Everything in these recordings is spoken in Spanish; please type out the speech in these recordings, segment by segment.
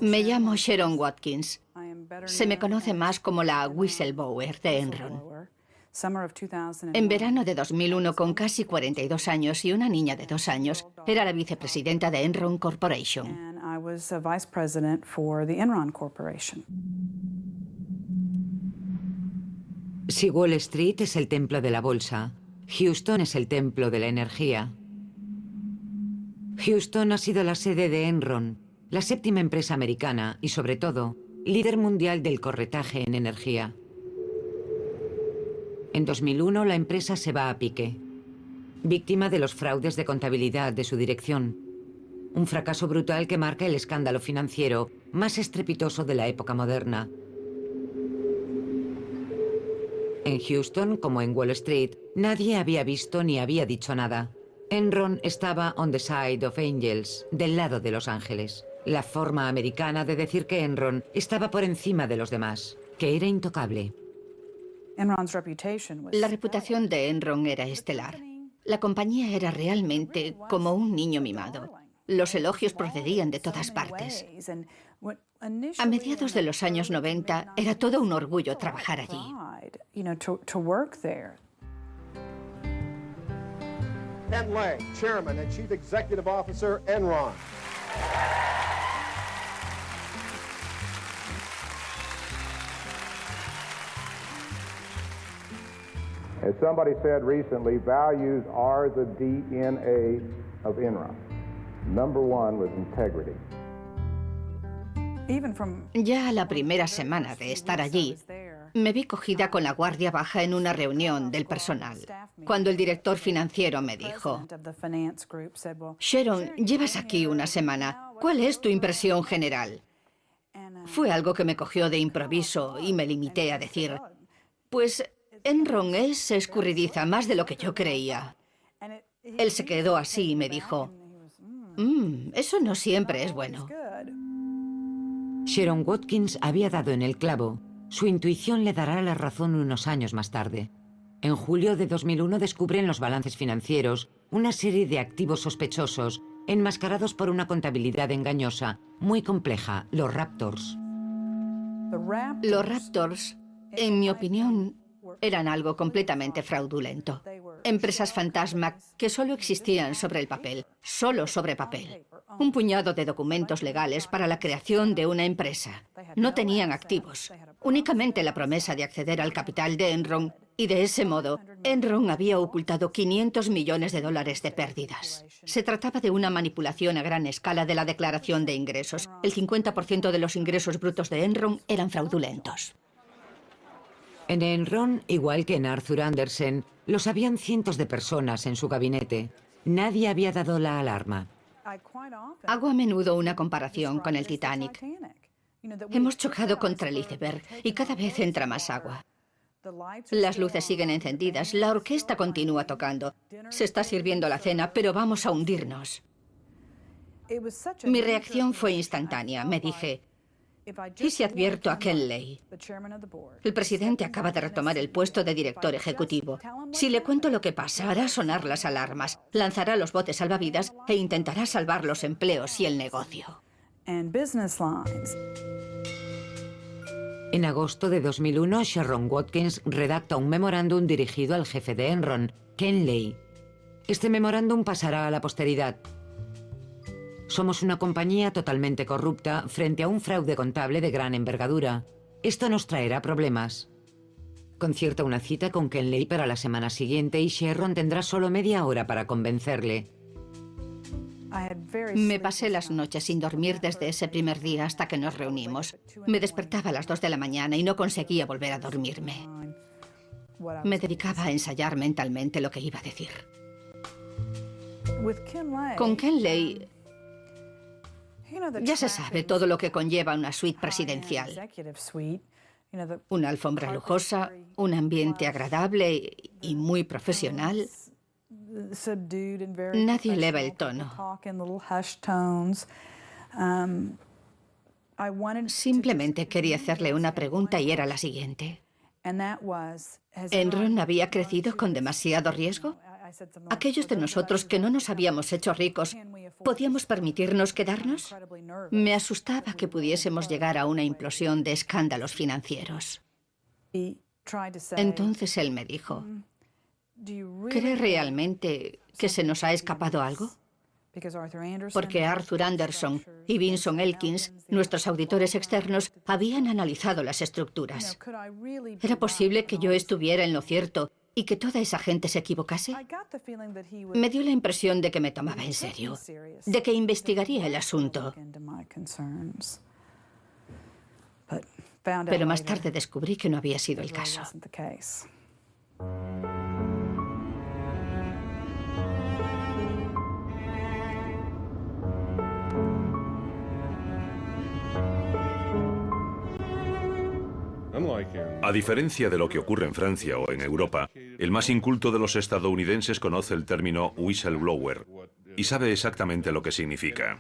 Me llamo Sharon Watkins. Se me conoce más como la whistleblower de Enron. En verano de 2001, con casi 42 años y una niña de 2 años, era la vicepresidenta de Enron Corporation. Si Wall Street es el templo de la bolsa, Houston es el templo de la energía. Houston ha sido la sede de Enron, la séptima empresa americana y, sobre todo, líder mundial del corretaje en energía. En 2001, la empresa se va a pique, víctima de los fraudes de contabilidad de su dirección. Un fracaso brutal que marca el escándalo financiero más estrepitoso de la época moderna. En Houston, como en Wall Street, nadie había visto ni había dicho nada. Enron estaba on the side of angels, del lado de los ángeles. La forma americana de decir que Enron estaba por encima de los demás, que era intocable. La reputación de Enron era estelar. La compañía era realmente como un niño mimado. Los elogios procedían de todas partes. A mediados de los años 90 era todo un orgullo trabajar allí. Ken Lay, Chairman and Chief Executive Officer, Enron. As somebody said recently, values are the DNA of Enron. Number one was integrity. Ya a la primera semana de estar allí, me vi cogida con la guardia baja en una reunión del personal, cuando el director financiero me dijo: Sharon, llevas aquí una semana. ¿Cuál es tu impresión general? Fue algo que me cogió de improviso y me limité a decir: pues Enron es escurridiza, más de lo que yo creía. Él se quedó así y me dijo: eso no siempre es bueno. Sharon Watkins había dado en el clavo. Su intuición le dará la razón unos años más tarde. En julio de 2001 descubren los balances financieros una serie de activos sospechosos enmascarados por una contabilidad engañosa, muy compleja, los Raptors. Los Raptors, en mi opinión, eran algo completamente fraudulento. Empresas fantasma que solo existían sobre el papel, solo sobre papel. Un puñado de documentos legales para la creación de una empresa. No tenían activos, únicamente la promesa de acceder al capital de Enron, y de ese modo, Enron había ocultado $500 millones de pérdidas. Se trataba de una manipulación a gran escala de la declaración de ingresos. El 50% de los ingresos brutos de Enron eran fraudulentos. En Enron, igual que en Arthur Andersen, lo sabían cientos de personas en su gabinete. Nadie había dado la alarma. Hago a menudo una comparación con el Titanic. Hemos chocado contra el iceberg y cada vez entra más agua. Las luces siguen encendidas, la orquesta continúa tocando. Se está sirviendo la cena, pero vamos a hundirnos. Mi reacción fue instantánea. Me dije: ¿y si advierto a Ken Lay? El presidente acaba de retomar el puesto de director ejecutivo. Si le cuento lo que pasa, hará sonar las alarmas, lanzará los botes salvavidas e intentará salvar los empleos y el negocio. En agosto de 2001, Sharon Watkins redacta un memorándum dirigido al jefe de Enron, Ken Lay. Este memorándum pasará a la posteridad. Somos una compañía totalmente corrupta frente a un fraude contable de gran envergadura. Esto nos traerá problemas. Concierta una cita con Ken Lay para la semana siguiente y Sharon tendrá solo media hora para convencerle. Me pasé las noches sin dormir desde ese primer día hasta que nos reunimos. Me despertaba a las 2 de la mañana y no conseguía volver a dormirme. Me dedicaba a ensayar mentalmente lo que iba a decir. Con Ken Lay, ya se sabe todo lo que conlleva una suite presidencial. Una alfombra lujosa, un ambiente agradable y muy profesional. Nadie eleva el tono. Simplemente quería hacerle una pregunta y era la siguiente. ¿Enron había crecido con demasiado riesgo? Aquellos de nosotros que no nos habíamos hecho ricos, ¿podíamos permitirnos quedarnos? Me asustaba que pudiésemos llegar a una implosión de escándalos financieros. Entonces él me dijo, ¿cree realmente que se nos ha escapado algo? Porque Arthur Anderson y Vinson Elkins, nuestros auditores externos, habían analizado las estructuras. ¿Era posible que yo estuviera en lo cierto y que toda esa gente se equivocase? Me dio la impresión de que me tomaba en serio, de que investigaría el asunto. Pero más tarde descubrí que no había sido el caso. A diferencia de lo que ocurre en Francia o en Europa, el más inculto de los estadounidenses conoce el término whistleblower y sabe exactamente lo que significa.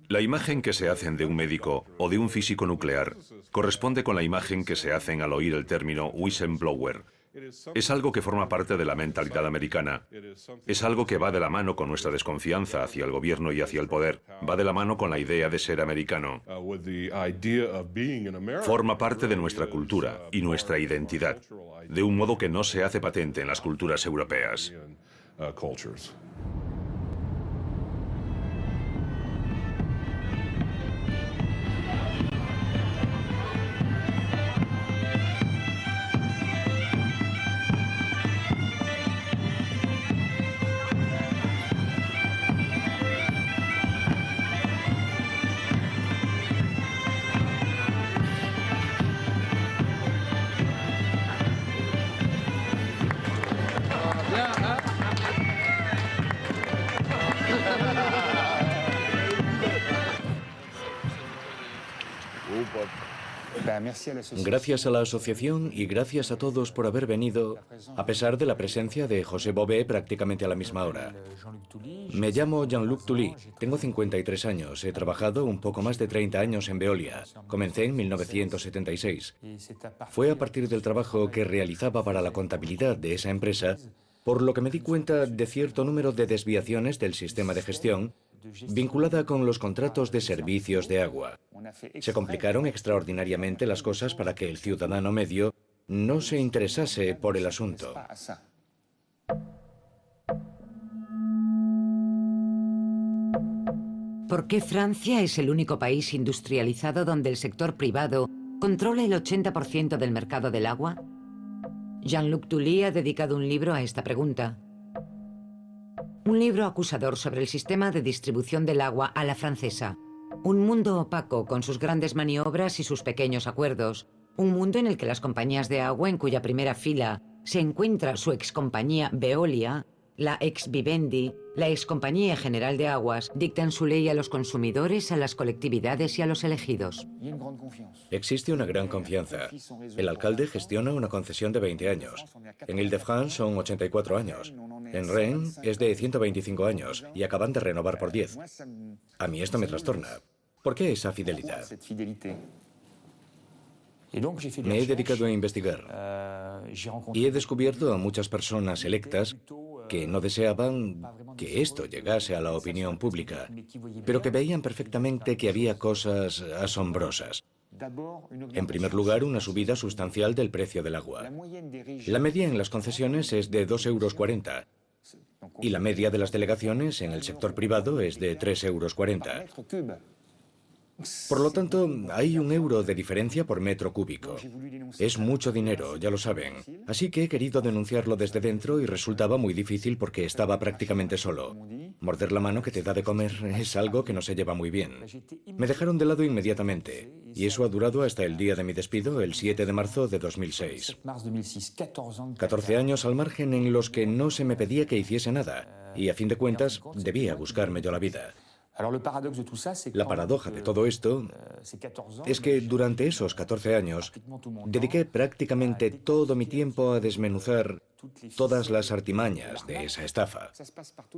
La imagen que se hacen de un médico o de un físico nuclear corresponde con la imagen que se hacen al oír el término whistleblower. Es algo que forma parte de la mentalidad americana. Es algo que va de la mano con nuestra desconfianza hacia el gobierno y hacia el poder. Va de la mano con la idea de ser americano. Forma parte de nuestra cultura y nuestra identidad, de un modo que no se hace patente en las culturas europeas. Gracias a la asociación y gracias a todos por haber venido, a pesar de la presencia de José Bové prácticamente a la misma hora. Me llamo Jean-Luc Tully, tengo 53 años, he trabajado un poco más de 30 años en Veolia. Comencé en 1976. Fue a partir del trabajo que realizaba para la contabilidad de esa empresa, por lo que me di cuenta de cierto número de desviaciones del sistema de gestión vinculada con los contratos de servicios de agua. Se complicaron extraordinariamente las cosas para que el ciudadano medio no se interesase por el asunto. ¿Por qué Francia es el único país industrializado donde el sector privado controla el 80% del mercado del agua? Jean-Luc Tully ha dedicado un libro a esta pregunta. Un libro acusador sobre el sistema de distribución del agua a la francesa. Un mundo opaco con sus grandes maniobras y sus pequeños acuerdos. Un mundo en el que las compañías de agua, en cuya primera fila se encuentra su excompañía Veolia, la ex Vivendi, la excompañía general de aguas, dictan su ley a los consumidores, a las colectividades y a los elegidos. Existe una gran confianza. El alcalde gestiona una concesión de 20 años. En Île-de-France son 84 años. En Rennes es de 125 años y acaban de renovar por 10. A mí esto me trastorna. ¿Por qué esa fidelidad? Me he dedicado a investigar y he descubierto a muchas personas electas que no deseaban que esto llegase a la opinión pública, pero que veían perfectamente que había cosas asombrosas. En primer lugar, una subida sustancial del precio del agua. La media en las concesiones es de 2,40 € y la media de las delegaciones en el sector privado es de 3,40 €. Por lo tanto, hay €1 de diferencia por metro cúbico. Es mucho dinero, ya lo saben. Así que he querido denunciarlo desde dentro y resultaba muy difícil porque estaba prácticamente solo. Morder la mano que te da de comer es algo que no se lleva muy bien. Me dejaron de lado inmediatamente y eso ha durado hasta el día de mi despido, el 7 de marzo de 2006. 14 años al margen en los que no se me pedía que hiciese nada y a fin de cuentas debía buscarme yo la vida. La paradoja de todo esto es que durante esos 14 años dediqué prácticamente todo mi tiempo a desmenuzar todas las artimañas de esa estafa.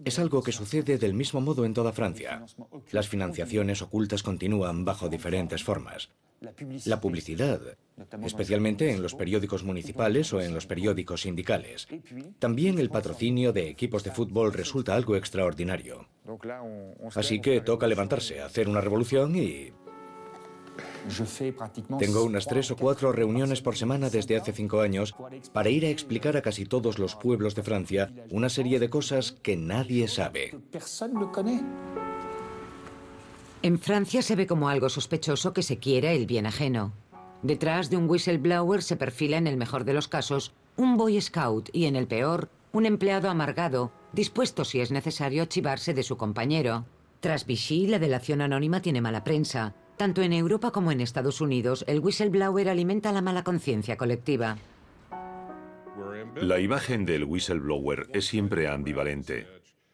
Es algo que sucede del mismo modo en toda Francia. Las financiaciones ocultas continúan bajo diferentes formas. La publicidad, especialmente en los periódicos municipales o en los periódicos sindicales. También el patrocinio de equipos de fútbol resulta algo extraordinario. Así que toca levantarse, hacer una revolución y... Tengo unas 3 o 4 reuniones por semana desde hace 5 años para ir a explicar a casi todos los pueblos de Francia una serie de cosas que nadie sabe. En Francia se ve como algo sospechoso que se quiera el bien ajeno. Detrás de un whistleblower se perfila, en el mejor de los casos, un Boy Scout y, en el peor, un empleado amargado, dispuesto, si es necesario, a chivarse de su compañero. Tras Vichy, la delación anónima tiene mala prensa. Tanto en Europa como en Estados Unidos, el whistleblower alimenta la mala conciencia colectiva. La imagen del whistleblower es siempre ambivalente.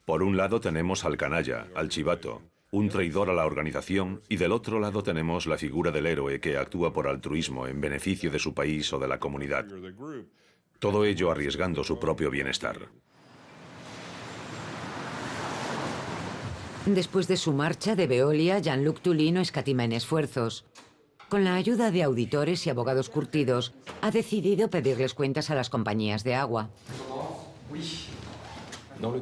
Por un lado tenemos al canalla, al chivato, un traidor a la organización, y del otro lado tenemos la figura del héroe que actúa por altruismo en beneficio de su país o de la comunidad. Todo ello arriesgando su propio bienestar. Después de su marcha de Veolia, Jean-Luc Tully no escatima en esfuerzos. Con la ayuda de auditores y abogados curtidos, ha decidido pedirles cuentas a las compañías de agua.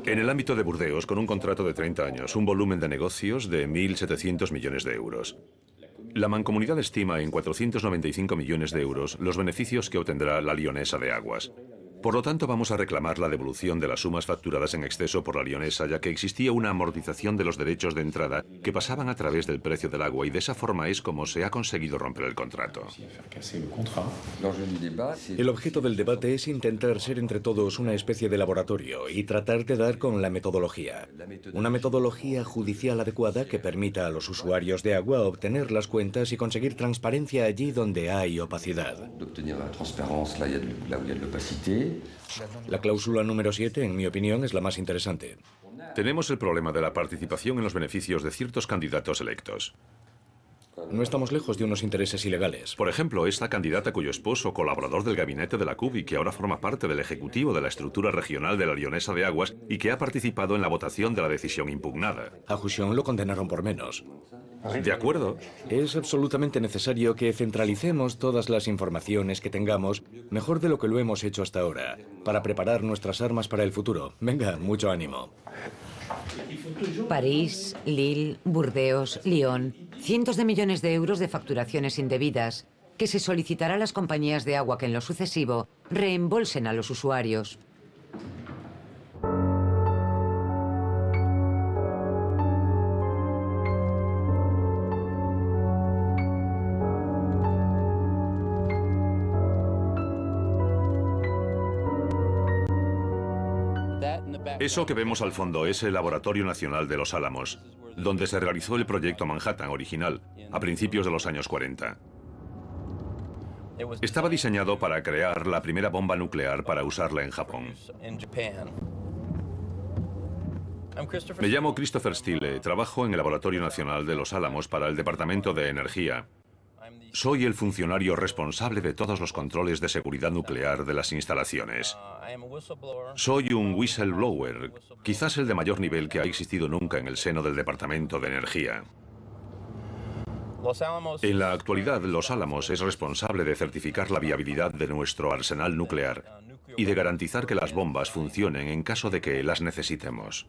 En el ámbito de Burdeos, con un contrato de 30 años, un volumen de negocios de 1.700 millones de euros. La mancomunidad estima en 495 millones de euros los beneficios que obtendrá la Lionesa de Aguas. Por lo tanto, vamos a reclamar la devolución de las sumas facturadas en exceso por la Lionesa, ya que existía una amortización de los derechos de entrada que pasaban a través del precio del agua, y de esa forma es como se ha conseguido romper el contrato. El objeto del debate es intentar ser entre todos una especie de laboratorio y tratar de dar con la metodología. Una metodología judicial adecuada que permita a los usuarios de agua obtener las cuentas y conseguir transparencia allí donde hay opacidad. La cláusula número 7, en mi opinión, es la más interesante. Tenemos el problema de la participación en los beneficios de ciertos candidatos electos. No estamos lejos de unos intereses ilegales. Por ejemplo, esta candidata cuyo esposo, colaborador del gabinete de la CUB y que ahora forma parte del ejecutivo de la estructura regional de la Lionesa de Aguas y que ha participado en la votación de la decisión impugnada. A Juchon lo condenaron por menos. De acuerdo. Es absolutamente necesario que centralicemos todas las informaciones que tengamos, mejor de lo que lo hemos hecho hasta ahora, para preparar nuestras armas para el futuro. Venga, mucho ánimo. París, Lille, Burdeos, Lyon, cientos de millones de euros de facturaciones indebidas que se solicitará a las compañías de agua que en lo sucesivo reembolsen a los usuarios. Eso que vemos al fondo es el Laboratorio Nacional de Los Álamos, donde se realizó el proyecto Manhattan original, a principios de los años 40. Estaba diseñado para crear la primera bomba nuclear para usarla en Japón. Me llamo Christopher Steele, trabajo en el Laboratorio Nacional de Los Álamos para el Departamento de Energía. Soy el funcionario responsable de todos los controles de seguridad nuclear de las instalaciones. Soy un whistleblower, quizás el de mayor nivel que ha existido nunca en el seno del Departamento de Energía. En la actualidad, Los Álamos es responsable de certificar la viabilidad de nuestro arsenal nuclear y de garantizar que las bombas funcionen en caso de que las necesitemos.